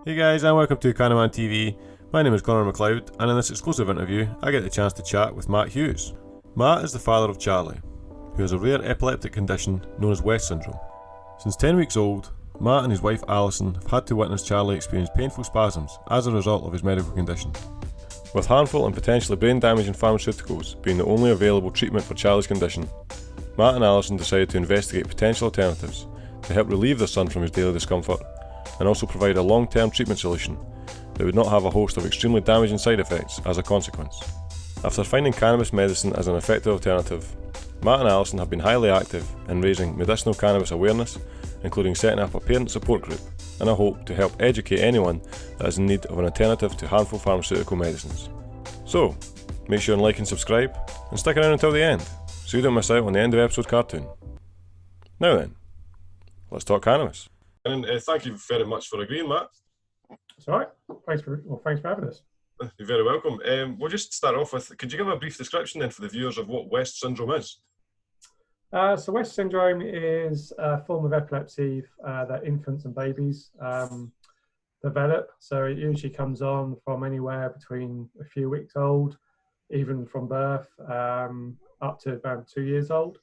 Hey guys, and welcome to Cannamantv. My name is Conor Macleod, and in this exclusive interview, I get the chance to chat with Matt Hughes. Matt is the father of Charlie, who has a rare epileptic condition known as West syndrome. Since 10 weeks old, Matt and his wife Alison have had to witness Charlie experience painful spasms as a result of his medical condition. With harmful and potentially brain-damaging pharmaceuticals being the only available treatment for Charlie's condition, Matt and Alison decided to investigate potential alternatives to help relieve their son from his daily discomfort and also provide a long-term treatment solution that would not have a host of extremely damaging side effects as a consequence. After finding cannabis medicine as an effective alternative, Matt and Alison have been highly active in raising medicinal cannabis awareness, including setting up a parent support group, in a hope to help educate anyone that is in need of an alternative to harmful pharmaceutical medicines. So, make sure and like and subscribe, and stick around until the end, so you don't miss out on the end of episode cartoon. Now then, let's talk cannabis. And thank you very much for agreeing, Matt. It's all right. Thanks for having us. You're very welcome. We'll just start off with, could you give a brief description then for the viewers of what West syndrome is? So West syndrome is a form of epilepsy that infants and babies develop. So it usually comes on from anywhere between a few weeks old, even from birth, up to about 2 years old.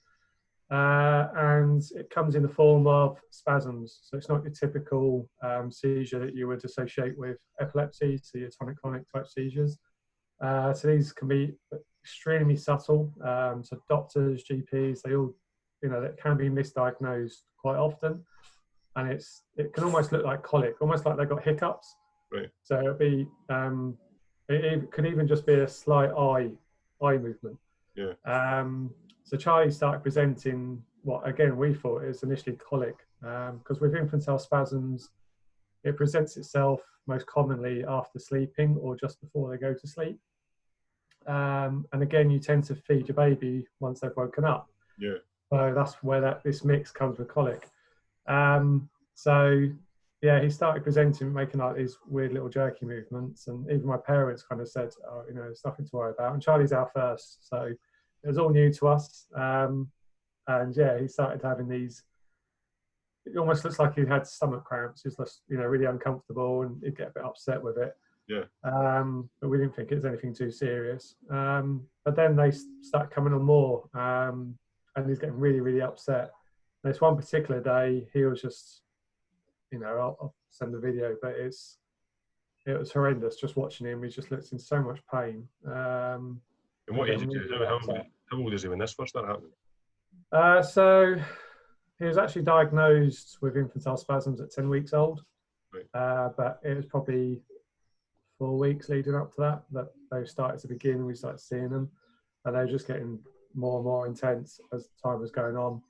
And it comes in the form of spasms. So it's not your typical seizure that you would associate with epilepsy, so your tonic-clonic type seizures. So these can be extremely subtle. So doctors, GPs, they all, that can be misdiagnosed quite often. And it can almost look like colic, almost like they've got hiccups. Right. So it'd be, it could even just be a slight eye movement. Yeah. So Charlie started presenting what, again, we thought is initially colic, because with infantile spasms, it presents itself most commonly after sleeping or just before they go to sleep. And again, you tend to feed your baby once they've woken up. Yeah. So that's where this mix comes with colic. So yeah, he started presenting, making like these weird little jerky movements, and even my parents kind of said, "Oh, it's nothing to worry about." And Charlie's our first, so it was all new to us. And yeah, he started having these. It almost looks like he had stomach cramps. He was just, really uncomfortable, and he'd get a bit upset with it. Yeah. But we didn't think it was anything too serious. But then they start coming on more, and he's getting really, really upset. And this one particular day, he was just, I'll send the video, but it was horrendous just watching him. He just looked in so much pain. And what age did you? How old is he when this first started happening? So he was actually diagnosed with infantile spasms at 10 weeks old. Right. But it was probably 4 weeks leading up to that they started to begin. We started seeing them, and they were just getting more and more intense as time was going on.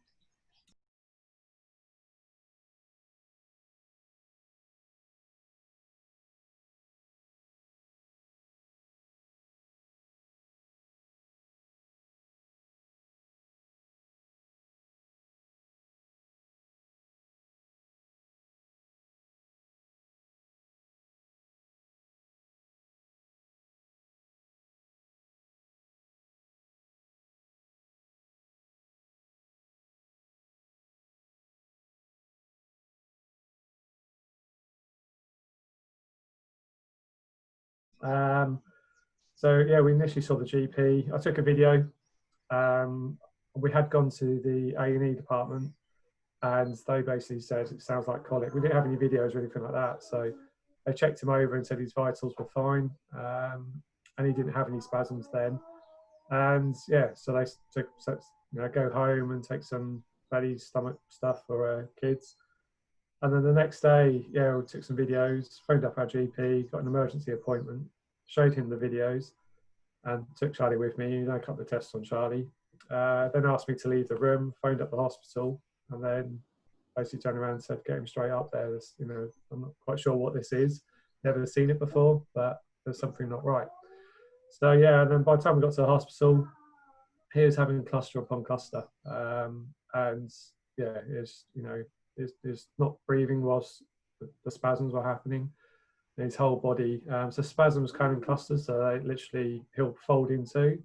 So yeah, we initially saw the GP. I took a video. We had gone to the A&E department, and they basically said it sounds like colic. We didn't have any videos or anything like that, so they checked him over and said his vitals were fine, and he didn't have any spasms then. And yeah, so they took, go home and take some fatty stomach stuff for kids. And then the next day, yeah, we took some videos, phoned up our GP, got an emergency appointment, showed him the videos, and took Charlie with me. Done a couple of tests on Charlie. Then asked me to leave the room, phoned up the hospital, and then basically turned around and said, "Get him straight up there. I'm not quite sure what this is. Never seen it before, but there's something not right." So yeah, and then by the time we got to the hospital, he was having cluster upon cluster, and yeah, is not breathing whilst the spasms were happening. His whole body, so spasms come in clusters, so they literally he'll fold into.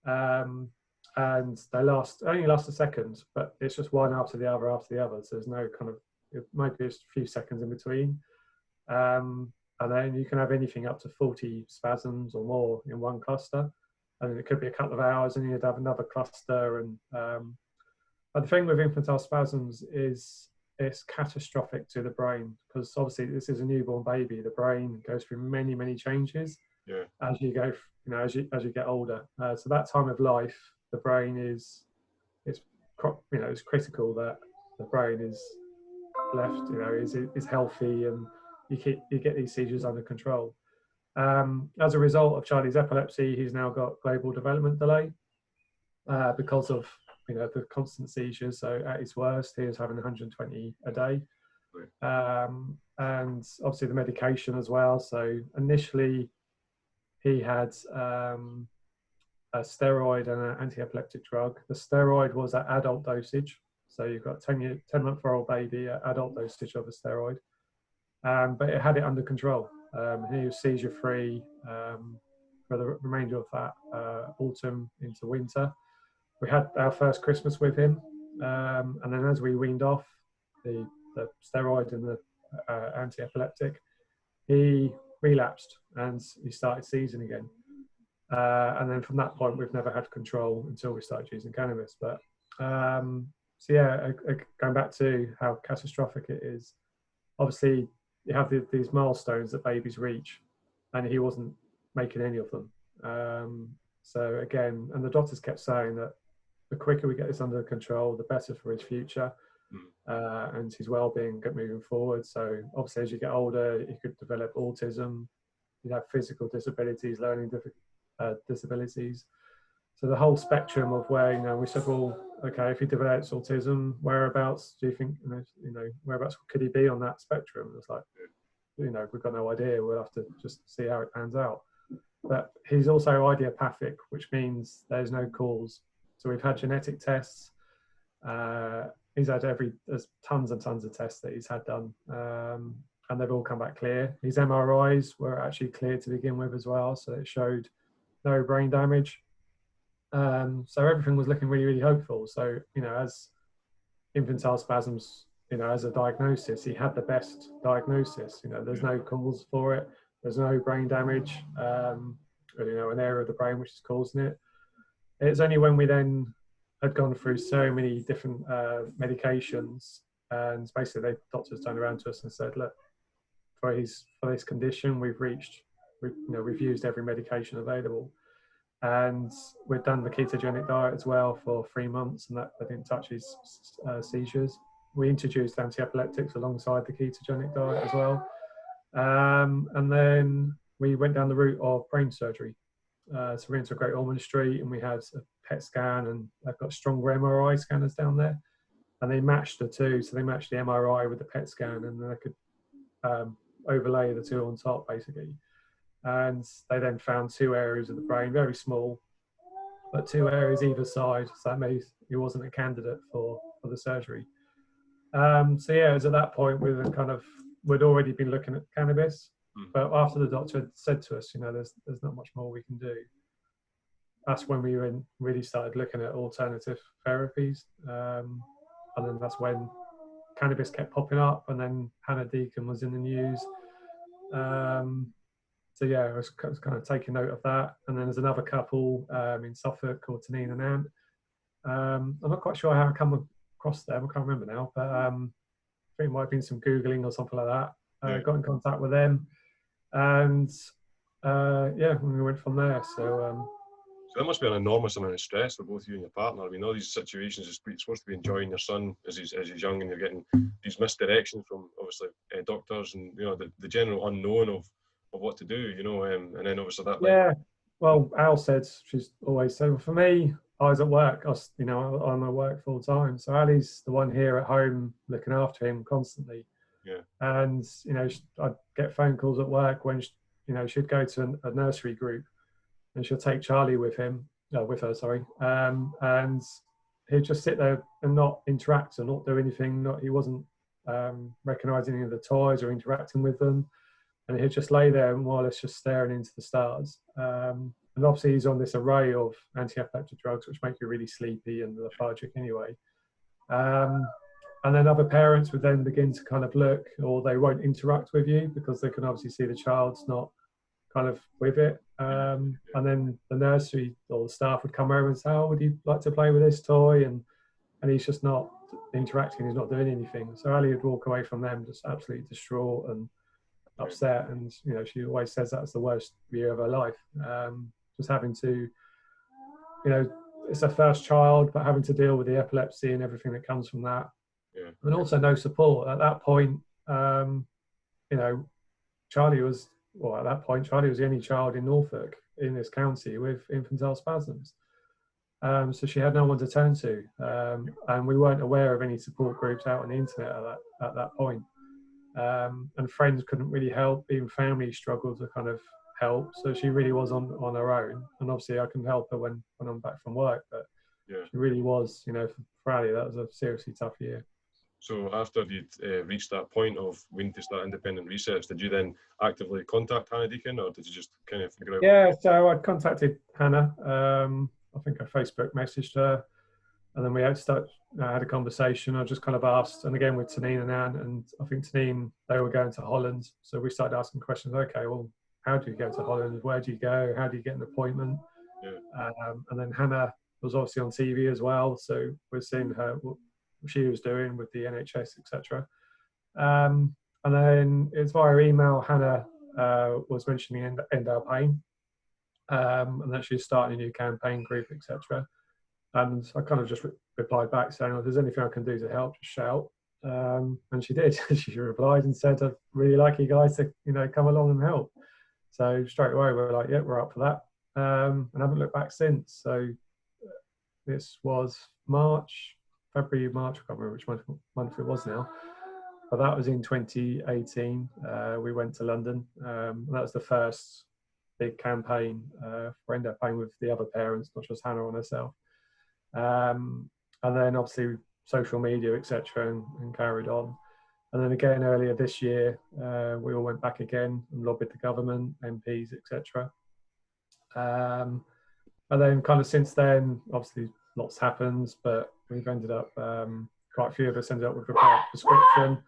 and they only last a second, but it's just one after the other after the other. So there's no kind of, it might be just a few seconds in between. And then you can have anything up to 40 spasms or more in one cluster. And then it could be a couple of hours and you'd have another cluster. And but the thing with infantile spasms is it's catastrophic to the brain, because obviously this is a newborn baby. The brain goes through many, many changes as you go, as you get older. So that time of life, the brain is it's critical that the brain is left, is healthy, and you get these seizures under control. As a result of Charlie's epilepsy, he's now got global development delay because of the constant seizures. So at his worst, he was having 120 a day, and obviously the medication as well. So initially, he had a steroid and an anti-epileptic drug. The steroid was at adult dosage, so you've got 10-month-old baby at adult dosage of a steroid, but it had it under control. He was seizure-free for the remainder of that autumn into winter. We had our first Christmas with him, and then as we weaned off the steroid and the anti-epileptic, he relapsed and he started seizing again. And then from that point, we've never had control until we started using cannabis. But so yeah, going back to how catastrophic it is, obviously you have these milestones that babies reach, and he wasn't making any of them. So again, and the doctors kept saying that the quicker we get this under control, the better for his future and his well-being moving forward. So obviously, as you get older, you could develop autism, you have physical disabilities, learning disabilities. So the whole spectrum of where, we said, well, okay, if he develops autism, whereabouts do you think, whereabouts could he be on that spectrum? It's like, we've got no idea. We'll have to just see how it pans out. But he's also idiopathic, which means there's no cause. So we've had genetic tests. He's had there's tons and tons of tests that he's had done, and they've all come back clear. His MRIs were actually clear to begin with as well, so it showed no brain damage. So everything was looking really, really hopeful. So, as infantile spasms, as a diagnosis, he had the best diagnosis. There's no cause for it. There's no brain damage, an area of the brain which is causing it. It's only when we then had gone through so many different medications, and basically the doctors turned around to us and said, look, for this condition, we've used every medication available. And we've done the ketogenic diet as well for 3 months, and that didn't touch his seizures. We introduced anti-epileptics alongside the ketogenic diet as well. And then we went down the route of brain surgery. So we went to Great Ormond Street, and we had a PET scan, and they've got stronger MRI scanners down there. And they matched the two. So they matched the MRI with the PET scan, and then they could overlay the two on top, basically. And they then found 2 areas of the brain, very small, but 2 areas either side. So that means he wasn't a candidate for the surgery. So yeah, it was at that point we'd already been looking at cannabis, but after the doctor had said to us, there's not much more we can do. That's when we really started looking at alternative therapies, and then that's when cannabis kept popping up, and then Hannah Deacon was in the news. So yeah, I was kind of taking note of that. And then there's another couple in Suffolk called Tanine and Ant. I'm not quite sure how I come across them. I can't remember now, but I think it might have been some Googling or something like that. Got in contact with them, and we went from there. So that must be an enormous amount of stress for both you and your partner. I mean, all these situations, you're supposed to be enjoying your son as he's young, and you're getting these misdirections from obviously doctors, and the general unknown of what to do, and then obviously that. Yeah, well, Al said, she's always said, for me, I was at work. I'm at work full time, so Ali's the one here at home looking after him constantly. Yeah. And I'd get phone calls at work when she'd go to a nursery group, and she'll take Charlie with her, and he'd just sit there and not interact and not do anything. He wasn't recognising any of the toys or interacting with them, and he'd just lay there and more or less just staring into the stars. And obviously he's on this array of anti-epileptic drugs, which make you really sleepy and lethargic anyway. And then other parents would then begin to kind of look, or they won't interact with you because they can obviously see the child's not kind of with it. And then the nursery or the staff would come over and say, oh, would you like to play with this toy? And he's just not interacting, he's not doing anything. So Ali would walk away from them just absolutely distraught and upset. And, you know, she always says that's the worst year of her life. Just having to, you know, it's her first child, but having to deal with the epilepsy and everything that comes from that. Yeah. And also no support. At that point, you know, Charlie was the only child in Norfolk, in this county, with infantile spasms. So she had no one to turn to. And we weren't aware of any support groups out on the internet at that point. And friends couldn't really help, even family struggled to kind of help. So she really was on her own. And obviously I can help her when I'm back from work, but she really was, you know, for Ali, that was a seriously tough year. So after you'd reached that point of wanting to start independent research, did you then actively contact Hannah Deacon, or did you just kind of figure out? Yeah, so I'd contacted Hannah. I think I Facebook messaged her, and then we had a conversation. I just kind of asked, and again with Tanine and Anne, and I think Tanine, they were going to Holland. So we started asking questions. Okay, well, how do you go to Holland? Where do you go? How do you get an appointment? Yeah. And then Hannah was obviously on TV as well. So we're seeing her, what she was doing with the NHS, etc. And then it's via email, Hannah was mentioning End Our Pain, and that she's starting a new campaign group, etc. And I kind of just replied back saying, well, if there's anything I can do to help, just shout. And she did. She replied and said, I'd really like you guys to, you know, come along and help. So straight away we're like, yeah, we're up for that. And I haven't looked back since. So this was February, March, I can't remember which month it was now. But that was in 2018. We went to London. That was the first big campaign for End Our Pain with the other parents, not just Hannah and herself. And then obviously social media, etc., and carried on. And then again earlier this year, we all went back again and lobbied the government, MPs, etc. And then kind of since then, obviously lots happens, but we've ended up, quite a few of us ended up with a private prescription.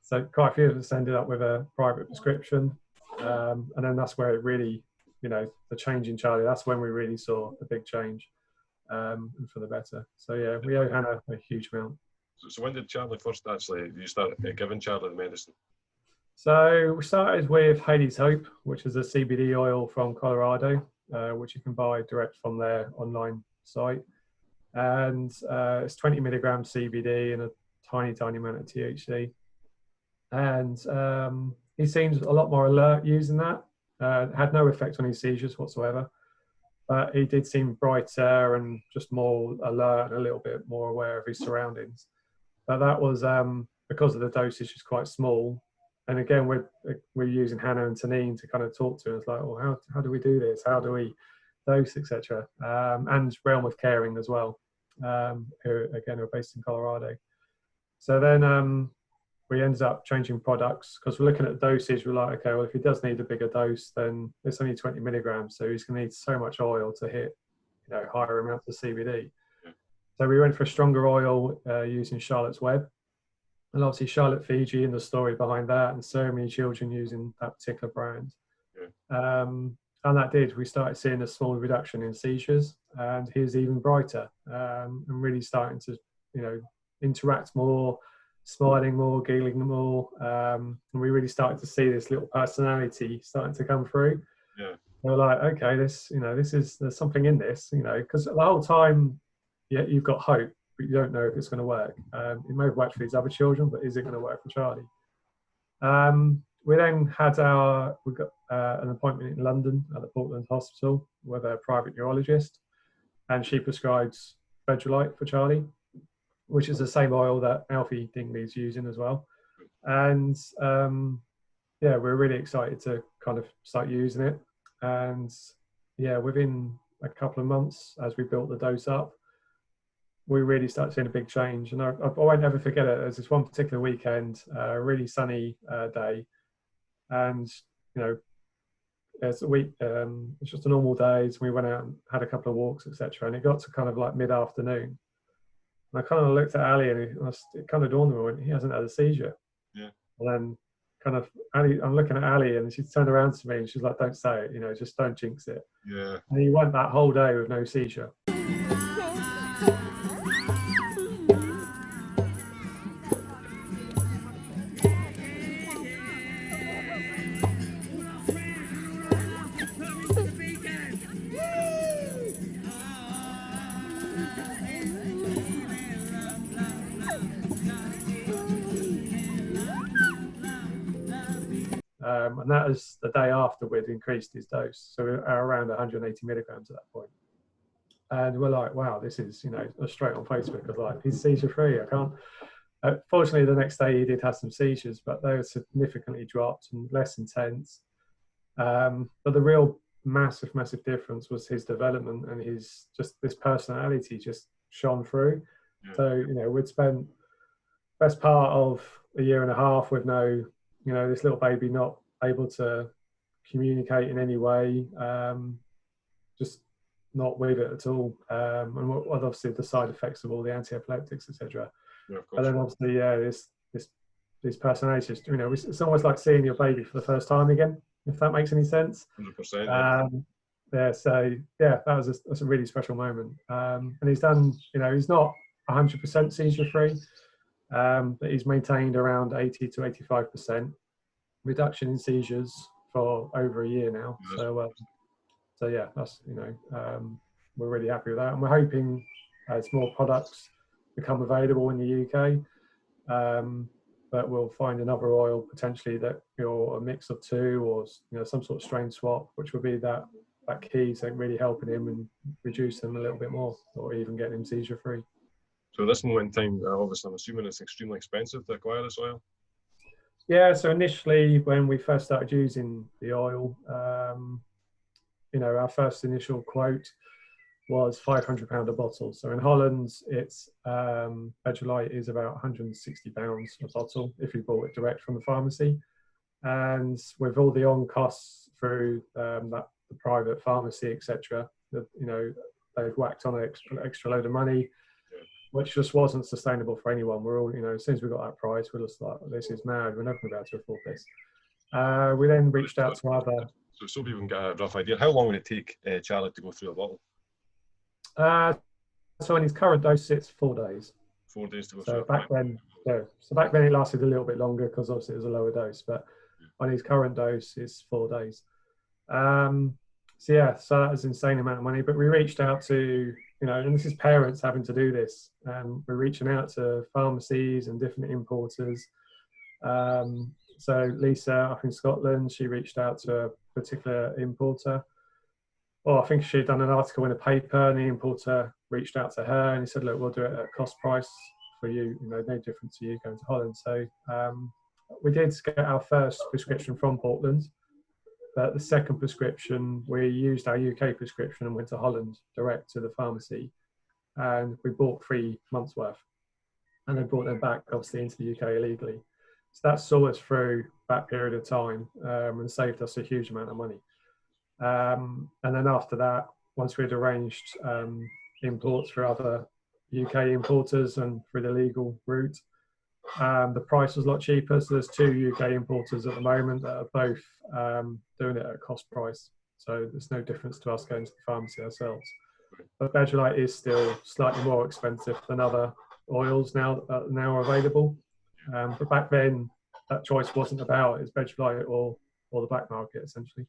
So quite a few of us ended up with a private prescription. And then that's where it really, you know, the change in Charlie, that's when we really saw the big change, and for the better. So yeah, we owe Hannah a huge amount. So when did Charlie first you start giving Charlie the medicine? So we started with Haley's Hope, which is a CBD oil from Colorado, which you can buy direct from their online site. And it's 20 milligrams CBD and a tiny amount of THC. And he seems a lot more alert using that. Had no effect on his seizures whatsoever. But he did seem brighter and just more alert and a little bit more aware of his surroundings. But that was because of the dosage is quite small. And again, we're using Hannah and Tanine to kind of talk to us like, well, how do we do this? How do we dose, etc. And Realm of Caring as well, who again are based in Colorado. So then we ended up changing products because we're looking at the dosage. We're like, okay, well, if he does need a bigger dose, then it's only 20 milligrams. So he's going to need so much oil to hit, you know, higher amounts of CBD. So we went for a stronger oil using Charlotte's Web. And obviously Charlotte Fiji and the story behind that, and so many children using that particular brand. And that did, we started seeing a small reduction in seizures, and he was even brighter, and really starting to, you know, interact more, smiling more, giggling more. And we really started to see this little personality starting to come through. Yeah. They were like, okay, there's something in this, you know, because the whole time, yeah, you've got hope, but you don't know if it's going to work. It may have worked for these other children, but is it going to work for Charlie? We then had we got an appointment in London at the Portland Hospital with a private neurologist, and she prescribes Fedrolite for Charlie, which is the same oil that Alfie Dingley's using as well. And yeah, we're really excited to kind of start using it. And yeah, within a couple of months, as we built the dose up, we really started seeing a big change. And I won't ever forget it. There's this one particular weekend, a really sunny day. And, you know, it's a week. It's just a normal day. So we went out and had a couple of walks, etc. And it got to kind of like mid-afternoon. And I kind of looked at Ali, and it kind of dawned on me, he hasn't had a seizure. Yeah. And then kind of Ali, I'm looking at Ali, and she turned around to me and she's like, "Don't say it, just don't jinx it." Yeah. And he went that whole day with no seizure. And that was the day after we'd increased his dose. So we were around 180 milligrams at that point. And we're like, wow, this is, straight on Facebook. I was like, he's seizure free. I can't. Fortunately, the next day he did have some seizures, but they were significantly dropped and less intense. But the real massive difference was his development, and this personality just shone through. Yeah. So, we'd spent best part of a year and a half with this little baby not able to communicate in any way, just not with it at all. And obviously the side effects of all the anti-epileptics, etc. Yeah, of course. But then obviously, this personality, it's almost like seeing your baby for the first time again, if that makes any sense. 100%. That's a really special moment. And he's done, he's not 100% seizure free, but he's maintained around 80 to 85% reduction in seizures for over a year now. So yeah, that's we're really happy with that, and we're hoping as more products become available in the UK, that we'll find another oil potentially that a mix of two, or some sort of strain swap, which will be that key to really helping him and reduce him a little bit more, or even getting him seizure free. So at this moment in time, obviously I'm assuming it's extremely expensive to acquire this oil. Yeah, so initially when we first started using the oil, our first initial quote was £500 a bottle. So in Holland, it's Bedrolite is about £160 a bottle if you bought it direct from the pharmacy. And with all the on costs through the private pharmacy, etc., they've whacked on an extra load of money, which just wasn't sustainable for anyone. We're all, as soon as we got that price, we're just like, this is mad. We're never going to be able to afford this. We then reached out to other. So people can get a rough idea. How long would it take Charlie to go through a bottle? So in his current dose, it's 4 days. 4 days to go so through. Back then, so back then it lasted a little bit longer because obviously it was a lower dose. But on his current dose, it's 4 days. So that was an insane amount of money. But we reached out to, and this is parents having to do this. We're reaching out to pharmacies and different importers. So Lisa up in Scotland, she reached out to a particular importer. I think she'd done an article in a paper, and the importer reached out to her and he said, look, we'll do it at cost price for you, no different to you going to Holland. So we did get our first prescription from Portland, but the second prescription, we used our UK prescription and went to Holland direct to the pharmacy, and we bought 3 months worth, and then brought them back obviously into the UK illegally. So that saw us through that period of time, and saved us a huge amount of money. And then after that, once we'd arranged imports for other UK importers and through the legal route, the price was a lot cheaper. So there's 2 UK importers at the moment that are both doing it at cost price. So there's no difference to us going to the pharmacy ourselves. But Bedrolite is still slightly more expensive than other oils now available. But back then, that choice wasn't about it's Bedrolite or the black market essentially.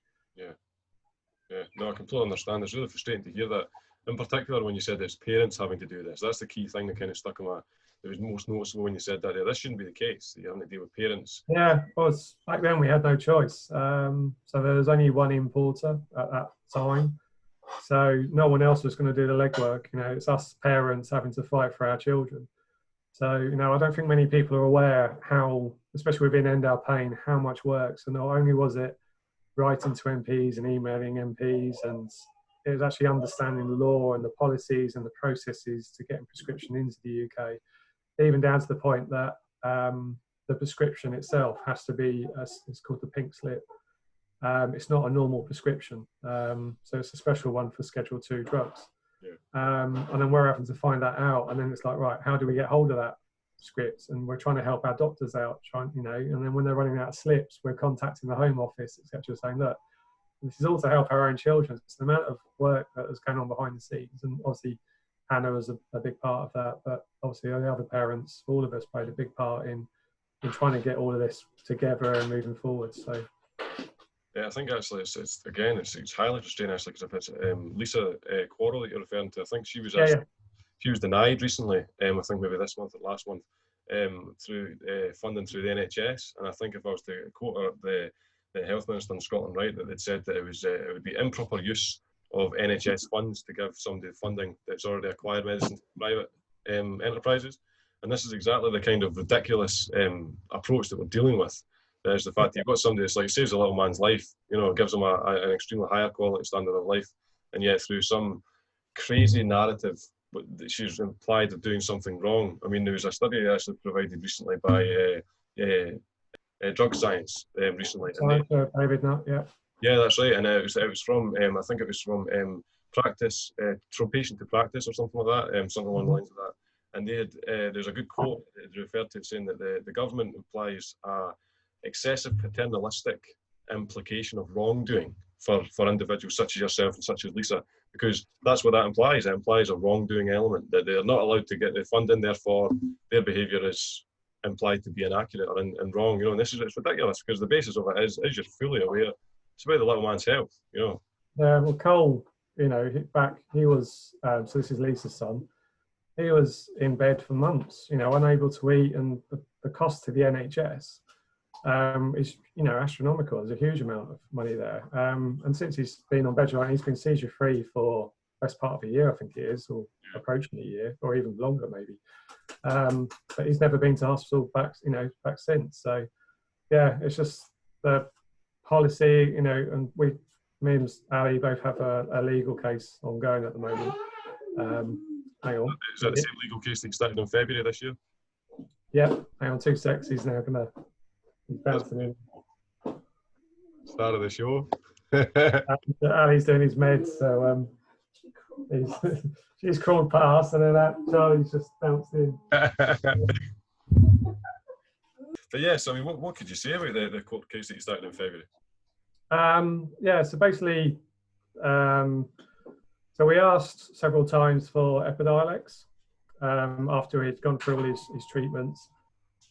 Yeah, no, I completely understand. It's really frustrating to hear that. In particular, when you said it's parents having to do this, that's the key thing that kind of stuck in my. It was most noticeable when you said that. Yeah, this shouldn't be the case. You're having to deal with parents. Yeah, well, back then we had no choice. So there was only one importer at that time. So no one else was going to do the legwork. It's us parents having to fight for our children. So, I don't think many people are aware how, especially within End Our Pain, how much work. So not only was it writing to MPs and emailing MPs, and it was actually understanding the law and the policies and the processes to getting prescription into the UK, even down to the point that the prescription itself has to be, it's called the pink slip. It's not a normal prescription. So it's a special one for Schedule 2 drugs. Yeah. And then we're having to find that out. And then it's like, right, how do we get hold of that script? And we're trying to help our doctors out, and then when they're running out of slips, we're contacting the Home Office, etc., saying, look, this is all to help our own children. It's the amount of work that is going on behind the scenes. And obviously, Hannah was a big part of that. But obviously, the other parents, all of us played a big part in trying to get all of this together and moving forward. So. Yeah, I think actually it's highly frustrating actually, because if it's Lisa Quarrel that you're referring to, I think she was she was denied recently. I think maybe this month or last month through funding through the NHS, and I think if I was to quote her, the health minister in Scotland, right, that they'd said that it would be improper use of NHS funds to give somebody funding that's already acquired medicine to private enterprises, and this is exactly the kind of ridiculous approach that we're dealing with. There's the fact that you've got somebody that's like saves a little man's life, gives him an extremely higher quality standard of life, and yet through some crazy narrative, she's implied of doing something wrong. I mean, there was a study actually provided recently by Drug Science recently. Yeah, that's right, and it was from I think it was from practice, from patient to practice or something like that, something along the lines of that. And they had there's a good quote that referred to it saying that the government implies excessive paternalistic implication of wrongdoing for individuals such as yourself and such as Lisa, because that's what that implies. It implies a wrongdoing element, that they're not allowed to get the funding, therefore their behaviour is implied to be inaccurate or and wrong. And it's ridiculous, because the basis of it is you're fully aware it's about the little man's health. Yeah, well, Cole, he was so this is Lisa's son. He was in bed for months, unable to eat, and the cost to the NHS is astronomical. There's a huge amount of money there, and since he's been on bed, he's been seizure free for the best part of a year, I think it is, or approaching a year, or even longer maybe. But he's never been to hospital back since. So yeah, it's just the policy, and me and Ali both have a legal case ongoing at the moment. Hang on. Is that the same legal case that started in February this year? Yeah, hang on 2 seconds. He's now he's bouncing in. Start of the show. Ali's doing his meds, so she's crawled past, and then Charlie's just bounced in. But yes, I mean, what could you say about the court case that you started in February? So basically, so we asked several times for Epidiolex after he'd gone through all his treatments,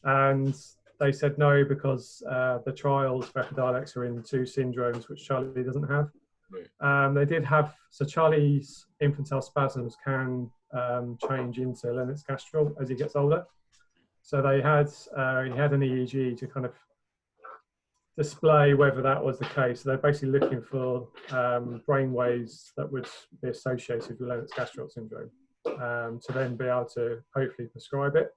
and they said no, because the trials for Epidiolex are in 2 syndromes, which Charlie doesn't have. Right. They did have, so Charlie's infantile spasms can change into Lennox-Gastaut as he gets older. So he had an EEG to kind of display whether that was the case. So they're basically looking for brain waves that would be associated with Lennox-Gastaut syndrome to then be able to hopefully prescribe it.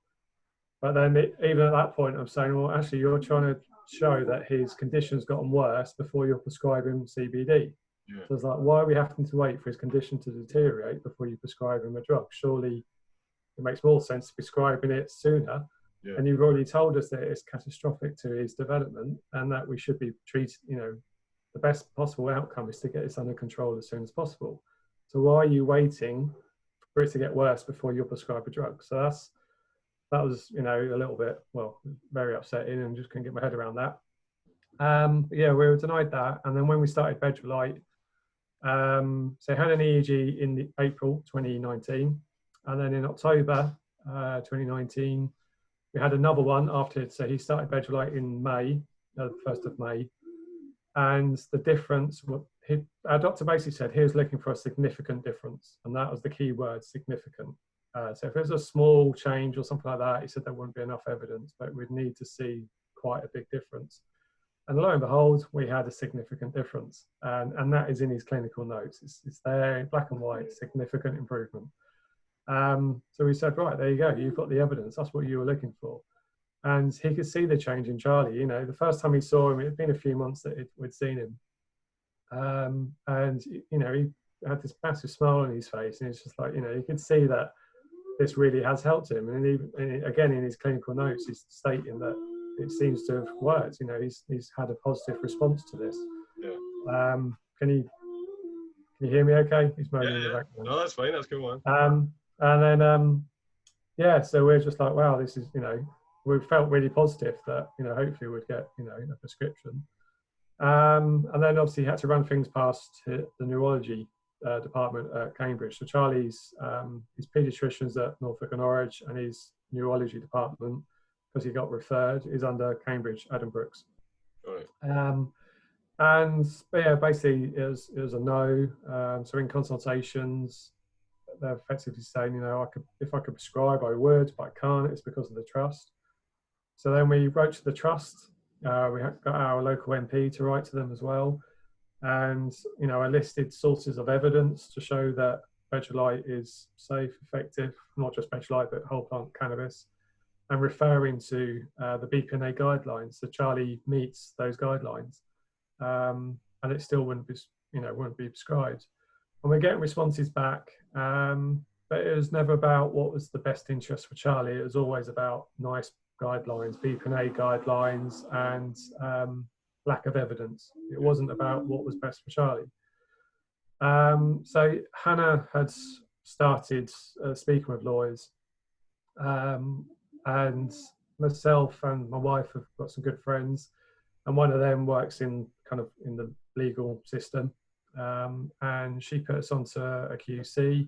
But then even at that point, I'm saying, well, actually, you're trying to show that his condition's gotten worse before you're prescribing CBD. Yeah. So it's like, why are we having to wait for his condition to deteriorate before you prescribe him a drug? Surely it makes more sense prescribing it sooner. Yeah. And you've already told us that it's catastrophic to his development, and that we should be treated, the best possible outcome is to get this under control as soon as possible. So why are you waiting for it to get worse before you'll prescribe a drug? So that was, a little bit, very upsetting, and just couldn't get my head around that. We were denied that. And then when we started Bedrolite, so I had an EEG in April 2019. And then in October 2019, we had another one after, so he started Bedrolite in May, the 1st of May. And the difference, our doctor basically said he was looking for a significant difference. And that was the key word, significant. So if it was a small change or something like that, he said there wouldn't be enough evidence, but we'd need to see quite a big difference. And lo and behold, we had a significant difference. And that is in his clinical notes. It's there in black and white, significant improvement. So we said, right, there you go. You've got the evidence. That's what you were looking for. And he could see the change in Charlie. The first time he saw him, it had been a few months that we'd seen him. And, he had this massive smile on his face. And it's just like, you could see that this really has helped him. And even, again, in his clinical notes, he's stating that it seems to have worked. He's had a positive response to this. Yeah. Can you hear me okay? He's moaning in the Yeah. background. No, that's fine. That's cool, man. And then, yeah, so we're just like, wow, this is, we felt really positive that, hopefully we'd get, a prescription. And then obviously had to run things past the neurology department at Cambridge. So Charlie's, his paediatrician's at Norfolk and Norwich, and his neurology department, because he got referred, is under Cambridge, Adam Brooks. All right. But yeah, basically it was a no. So in consultations, they're effectively saying, if I could prescribe, I would, but I can't. It's because of the trust. So then we wrote to the trust. We got our local MP to write to them as well, and I listed sources of evidence to show that vegelite is safe, effective, not just vegelite but whole plant cannabis, and referring to the BPNA guidelines. So Charlie meets those guidelines. And it still wouldn't be prescribed. And we're getting responses back, but it was never about what was the best interest for Charlie. It was always about nice guidelines, BPNA guidelines, and lack of evidence. It wasn't about what was best for Charlie. So Hannah had started speaking with lawyers, and myself and my wife have got some good friends, and one of them works in the legal system, and she put us onto a QC,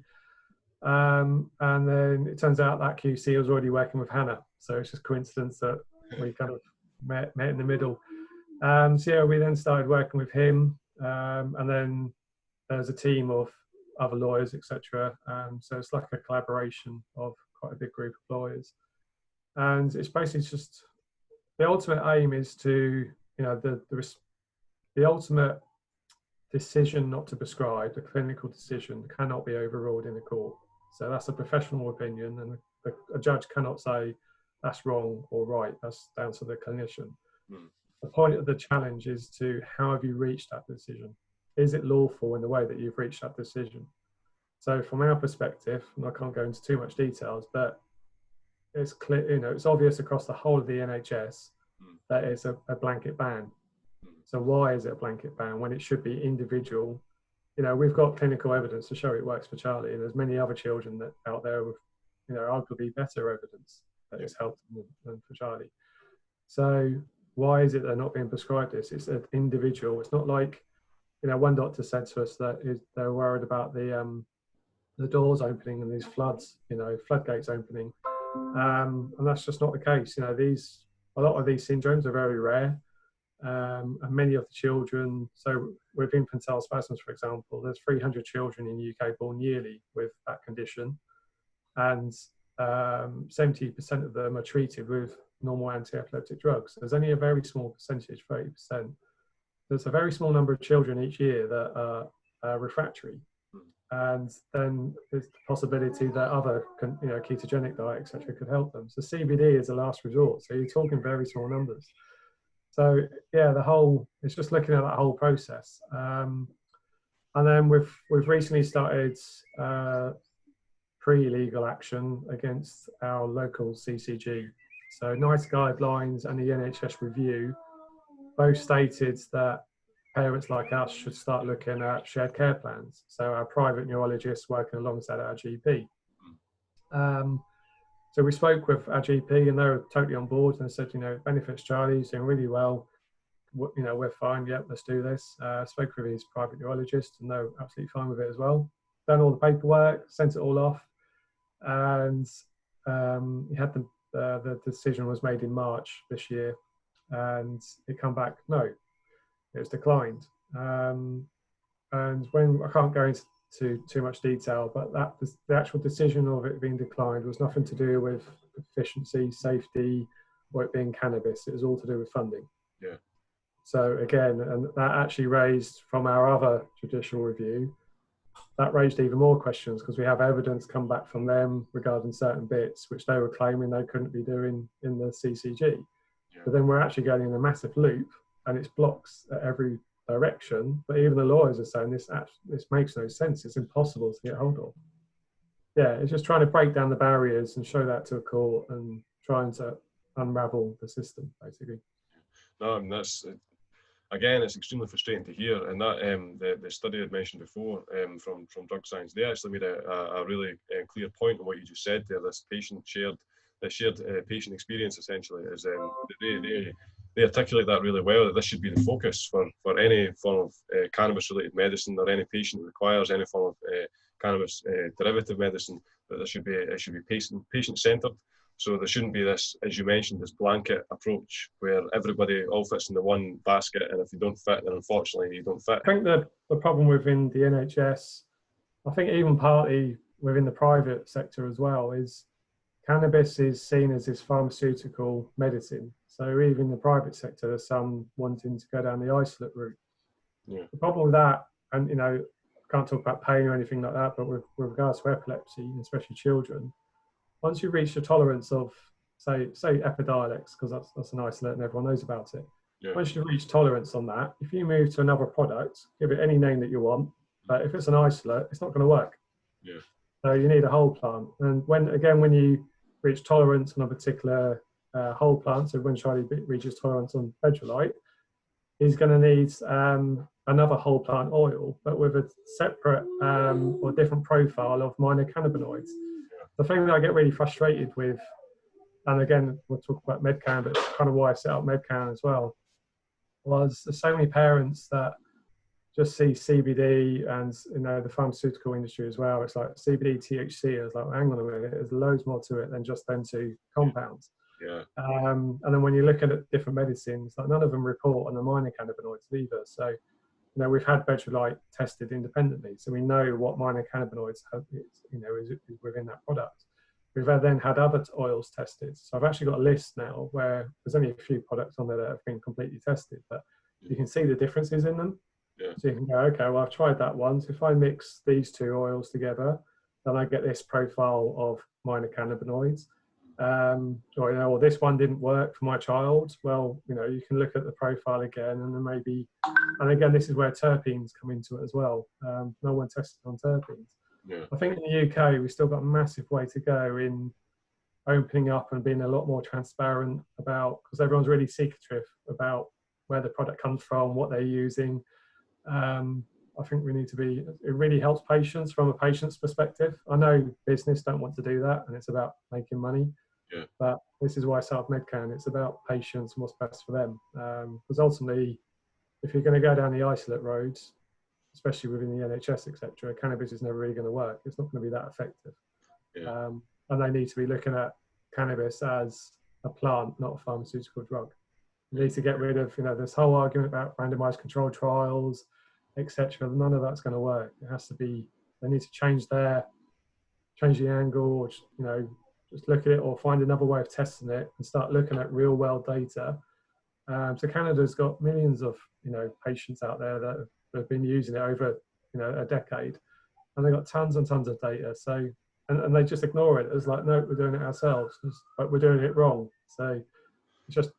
and then it turns out that QC was already working with Hannah, so it's just coincidence that we kind of met in the middle. So yeah, we then started working with him, and then there's a team of other lawyers, etc. So it's like a collaboration of quite a big group of lawyers, and it's basically just the ultimate aim is to, the ultimate decision not to prescribe, the clinical decision, cannot be overruled in a court. So that's a professional opinion, and a judge cannot say that's wrong or right. That's down to the clinician. Mm. The point of the challenge is to how have you reached that decision? Is it lawful in the way that you've reached that decision? So from our perspective, and I can't go into too much details, but it's clear, it's obvious across the whole of the NHS that it's a blanket ban. So why is it a blanket ban when it should be individual? We've got clinical evidence to show it works for Charlie, and there's many other children that out there with, arguably better evidence that it's helped them than for Charlie. So why is it they're not being prescribed this? It's an individual. It's not like, one doctor said to us that they're worried about the doors opening and these floodgates opening, and that's just not the case. A lot of these syndromes are very rare. And many of the children, so with infantile spasms, for example, there's 300 children in the UK born yearly with that condition, and 70% of them are treated with normal anti-epileptic drugs. There's only a very small percentage, 30%. There's a very small number of children each year that are refractory, and then there's the possibility that other, ketogenic diet, etc., could help them. So CBD is a last resort. So you're talking very small numbers. So yeah, it's just looking at that whole process, and then we've recently started pre-legal action against our local CCG. So NICE guidelines and the NHS review both stated that parents like us should start looking at shared care plans. So our private neurologists working alongside our GP. So we spoke with our GP and they were totally on board and said, benefits Charlie, he's doing really well. We're fine. Yep, let's do this. Spoke with his private neurologist and they're absolutely fine with it as well. Done all the paperwork, sent it all off, and he had the decision was made in March this year, and it come back no, it was declined. And when I can't go into too much detail, but the actual decision of it being declined was nothing to do with efficiency, safety, or it being cannabis. It was all to do with funding. Yeah. So again, and that actually raised from our other judicial review, that raised even more questions because we have evidence come back from them regarding certain bits which they were claiming they couldn't be doing in the CCG. Yeah. But then we're actually going in a massive loop and it's blocks at every direction, but even the lawyers are saying this makes no sense. It's impossible to get hold of. Yeah, it's just trying to break down the barriers and show that to a court and trying to unravel the system, basically. No, and that's again, it's extremely frustrating to hear. And that the study I'd mentioned before from Drug Science, they actually made a really clear point on what you just said there. This shared patient experience essentially is they articulate that really well, that this should be the focus for any form of cannabis-related medicine, or any patient that requires any form of cannabis derivative medicine, that it should be patient-centered. So there shouldn't be this, as you mentioned, this blanket approach where everybody all fits in the one basket, and if you don't fit, then unfortunately you don't fit. I think the problem within the NHS, I think even partly within the private sector as well, is cannabis is seen as this pharmaceutical medicine. So even in the private sector, there's some wanting to go down the isolate route. Yeah. The problem with that, and I can't talk about pain or anything like that, but with regards to epilepsy, especially children, once you reach the tolerance of, say Epidiolex, because that's an isolate and everyone knows about it. Yeah. Once you reach tolerance on that, if you move to another product, give it any name that you want, but if it's an isolate, it's not going to work. Yeah. So you need a whole plant. And when you reach tolerance on a particular whole plant, so when Charlie reaches tolerance on Bedrolite, he's going to need another whole plant oil, but with a separate or different profile of minor cannabinoids. The thing that I get really frustrated with, and again, we'll talk about Medcan, but it's kind of why I set up Medcan as well, was there's so many parents that just see CBD and the pharmaceutical industry as well. It's like CBD, THC. I was like, hang on a minute, there's loads more to it than just them two compounds. Yeah. And then when you look at different medicines, like none of them report on the minor cannabinoids either. So, we've had Bedrolite tested independently, so we know what minor cannabinoids is within that product. We've then had other oils tested. So I've actually got a list now where there's only a few products on there that have been completely tested, but you can see the differences in them. Yeah. So you can go, okay, well, I've tried that one. So if I mix these two oils together, then I get this profile of minor cannabinoids. Or this one didn't work for my child. Well, you can look at the profile again, and then maybe, and again, this is where terpenes come into it as well. No one tested on terpenes. Yeah. I think in the UK, we've still got a massive way to go in opening up and being a lot more transparent about, because everyone's really secretive about where the product comes from, what they're using. I think we need to be, it really helps patients from a patient's perspective. I know business don't want to do that, and it's about making money. Yeah. But this is why I set up Medcan. It's about patients and what's best for them. Because ultimately, if you're going to go down the isolate roads, especially within the NHS, etc., cannabis is never really going to work. It's not going to be that effective. Yeah. And they need to be looking at cannabis as a plant, not a pharmaceutical drug. You need to get rid of, this whole argument about randomized controlled trials, etc. None of that's going to work. It has to be, they need to change the angle, or, just look at it, or find another way of testing it and start looking at real world data. So Canada's got millions of, patients out there that have been using it over, a decade, and they've got tons and tons of data. So, and they just ignore it as like, no, we're doing it ourselves, but we're doing it wrong. So it's just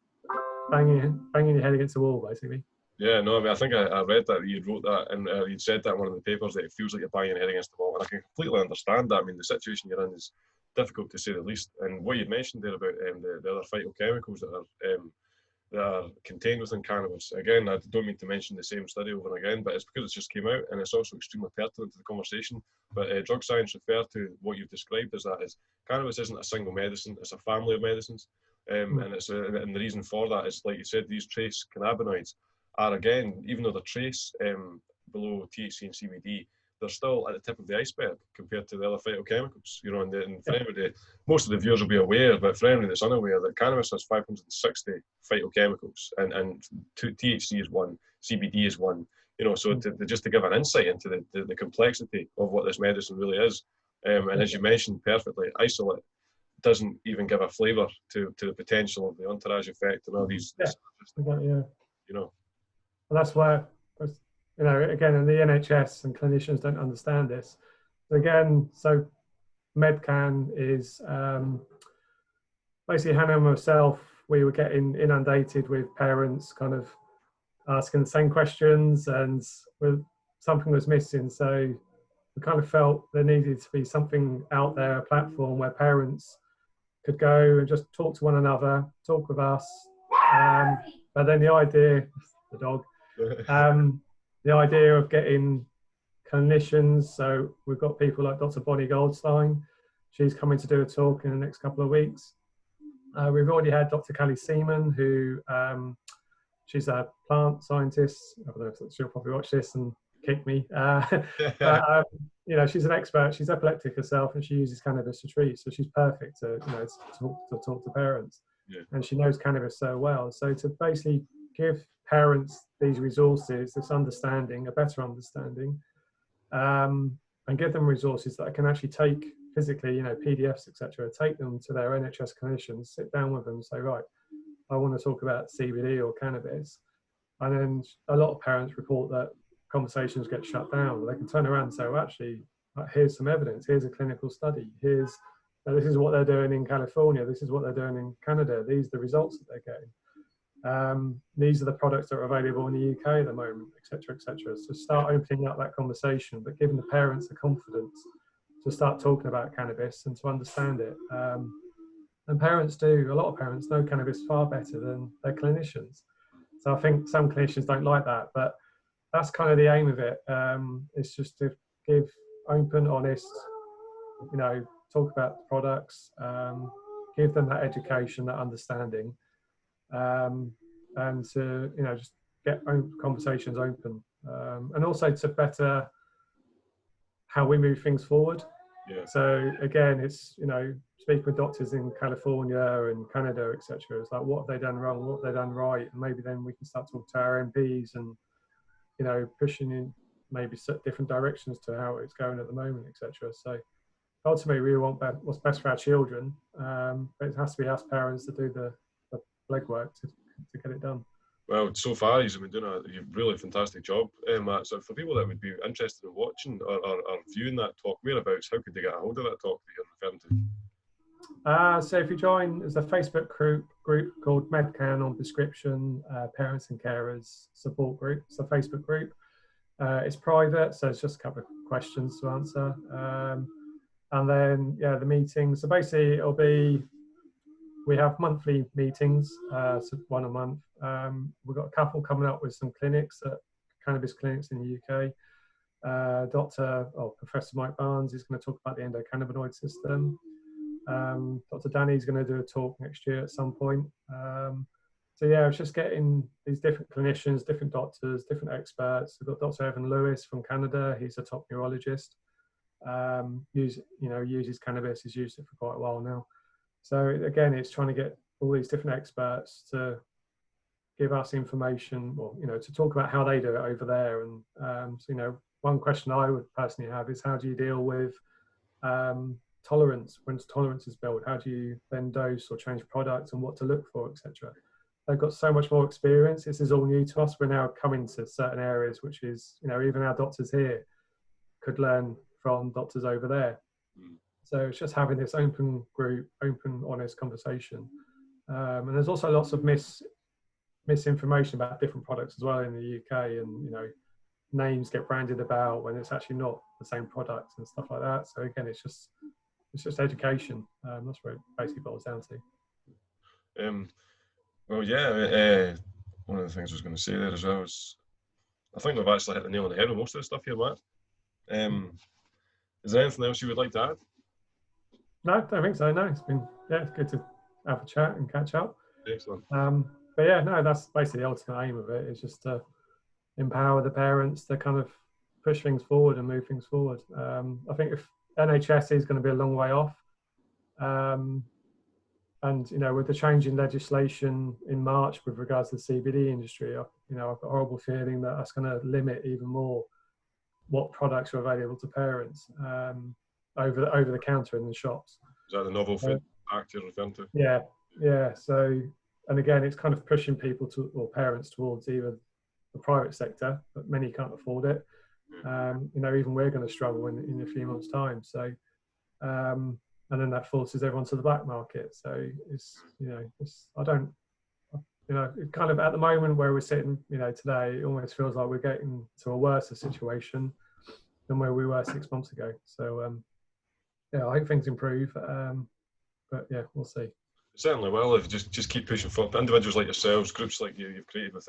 banging your head against the wall, basically. Yeah, no, I mean, I think I read that you wrote that, and you'd said that in one of the papers, that it feels like you're banging your head against the wall, and I can completely understand that. I mean, the situation you're in is difficult to say the least. And what you mentioned there about the other phytochemicals that are contained within cannabis, again, I don't mean to mention the same study over and again, but it's because it just came out, and it's also extremely pertinent to the conversation. But Drug Science refer to what you've described as cannabis isn't a single medicine, it's a family of medicines. And the reason for that is, like you said, these trace cannabinoids are, again, even though they're trace below THC and CBD, they're still at the tip of the iceberg compared to the other phytochemicals. And for anybody, most of the viewers will be aware, but for anybody that's unaware, that cannabis has 560 phytochemicals, and THC is one, CBD is one. So just to give an insight into the complexity of what this medicine really is, and as you mentioned perfectly, isolate doesn't even give a flavour to the potential of the entourage effect and all these. And that's why, again, in the NHS and clinicians don't understand this. Again, so Medcan is basically Hannah and myself, we were getting inundated with parents kind of asking the same questions, and something was missing. So we kind of felt there needed to be something out there, a platform where parents could go and just talk to one another, talk with us. But then the idea, the dog, The idea of getting clinicians, so we've got people like Dr. Bonnie Goldstein. She's coming to do a talk in the next couple of weeks. We've already had Dr. Kelly Seaman, who she's a plant scientist. I don't know if she'll probably watch this and kick me. But, you know, she's an expert. She's epileptic herself, and she uses cannabis to treat. So she's perfect to, you know, to talk to parents. Yeah. And she knows cannabis so well. So to basically give parents these resources, this understanding, a better understanding, and give them resources that can actually take physically, you know, PDFs, etc., take them to their NHS clinicians, sit down with them, say, right, I want to talk about CBD or cannabis. And then a lot of parents report that conversations get shut down. They can turn around and say, well, actually, here's some evidence, here's a clinical study, here's, this is what they're doing in California, this is what they're doing in Canada, these are the results that they're getting. These are the products that are available in the UK at the moment, etc., etc. So start opening up that conversation, but giving the parents the confidence to start talking about cannabis and to understand it. And parents do, a lot of parents know cannabis far better than their clinicians. So I think some clinicians don't like that, but that's kind of the aim of it. It's just to give open, honest, you know, talk about the products, give them that education, that understanding, and to, you know, just get conversations open, and also to better how we move things forward. Yeah. So again, it's, you know, speaking with doctors in California and Canada, etc. It's like, what have they done wrong? What have they done right? And maybe then we can start talking to our MPs and, you know, pushing in maybe different directions to how it's going at the moment, etc. So ultimately, we want what's best for our children, but it has to be us parents to do the legwork to get it done. Well, so far you've been doing a really fantastic job, Matt. So for people that would be interested in watching or viewing that talk, whereabouts, how could they get a hold of that talk that you're referring to? So if you join, there's a Facebook group called MedCan on Prescription Parents and Carers Support Group. It's a Facebook group. It's private, so it's just a couple of questions to answer. And then, yeah, the meetings. So basically, it'll be, we have monthly meetings, so one a month. We've got a couple coming up with some clinics, cannabis clinics in the UK. Professor Mike Barnes is going to talk about the endocannabinoid system. Dr. Danny's going to do a talk next year at some point. So yeah, it's just getting these different clinicians, different doctors, different experts. We've got Dr. Evan Lewis from Canada. He's a top neurologist. Uses cannabis. He's used it for quite a while now. So again, it's trying to get all these different experts to give us information, or, you know, to talk about how they do it over there. And so, you know, one question I would personally have is, how do you deal with tolerance? When tolerance is built, how do you then dose or change products and what to look for, etc. They've got so much more experience. This is all new to us. We're now coming to certain areas, which is, you know, even our doctors here could learn from doctors over there. So it's just having this open group, open, honest conversation. And there's also lots of misinformation about different products as well in the UK, and, you know, names get branded about when it's actually not the same product and stuff like that. So again, it's just education. That's where it basically boils down to. Well, yeah, one of the things I was going to say there as well is, I think we've actually hit the nail on the head with most of the stuff here, Matt. Is there anything else you would like to add? No, I don't think so. No, it's good to have a chat and catch up. Excellent. But yeah, no, that's basically the ultimate aim of it, is just to empower the parents to kind of push things forward and move things forward. I think if NHS is going to be a long way off, and, you know, with the change in legislation in March with regards to the CBD industry, I've got a horrible feeling that that's going to limit even more what products are available to parents over the counter in the shops. Is that the novel food act you're referring to? Yeah. So, and again, it's kind of pushing people or parents towards either the private sector, but many can't afford it. You know, even we're going to struggle in a few months' time. So, and then that forces everyone to the black market. So it kind of, at the moment where we're sitting, you know, today, it almost feels like we're getting to a worse situation than where we were 6 months ago. So, I hope things improve. But yeah, we'll see. Certainly will, if you just keep pushing forward. Individuals like yourselves, groups like you've created with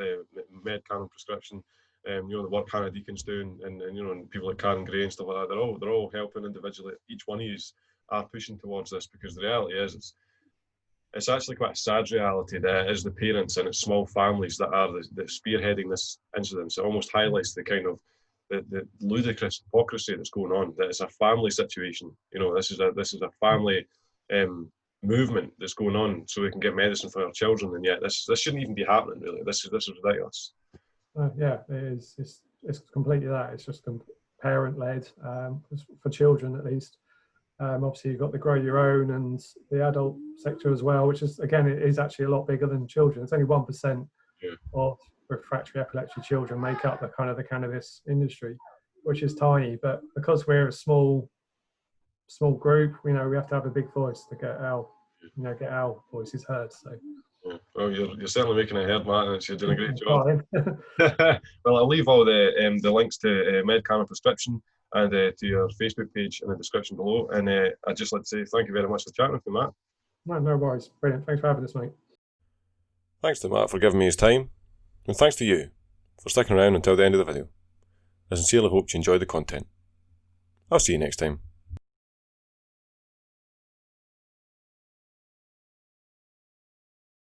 Med Cannabis Prescription, the work Hannah Deacon's doing, and and people like Karen Gray and stuff like that, they're all helping individually. Each one of you are pushing towards this, because the reality is it's actually quite a sad reality that it is the parents and it's small families that are the spearheading this incident. It almost highlights the kind of the ludicrous hypocrisy that's going on. That it's a family situation. This is a family movement that's going on, so we can get medicine for our children, and yet this shouldn't even be happening. Really, this is ridiculous. Yeah, it is. It's completely that. It's just parent led for children at least. Obviously, you've got the grow your own and the adult sector as well, which is, again, it is actually a lot bigger than children. It's only 1% of refractory epilepsy children make up the cannabis industry, which is tiny. But because we're a small group, we have to have a big voice to get our voices heard. So. Yeah. Well, you're certainly making it heard, Matt, and you're doing a great job. Well, I'll leave all the links to Med Cannabis Prescription and to your Facebook page in the description below. And I'd just like to say thank you very much for chatting with me, Matt. No worries. Brilliant. Thanks for having us, mate. Thanks to Matt for giving me his time, and thanks to you for sticking around until the end of the video. I sincerely hope you enjoyed the content. I'll see you next time.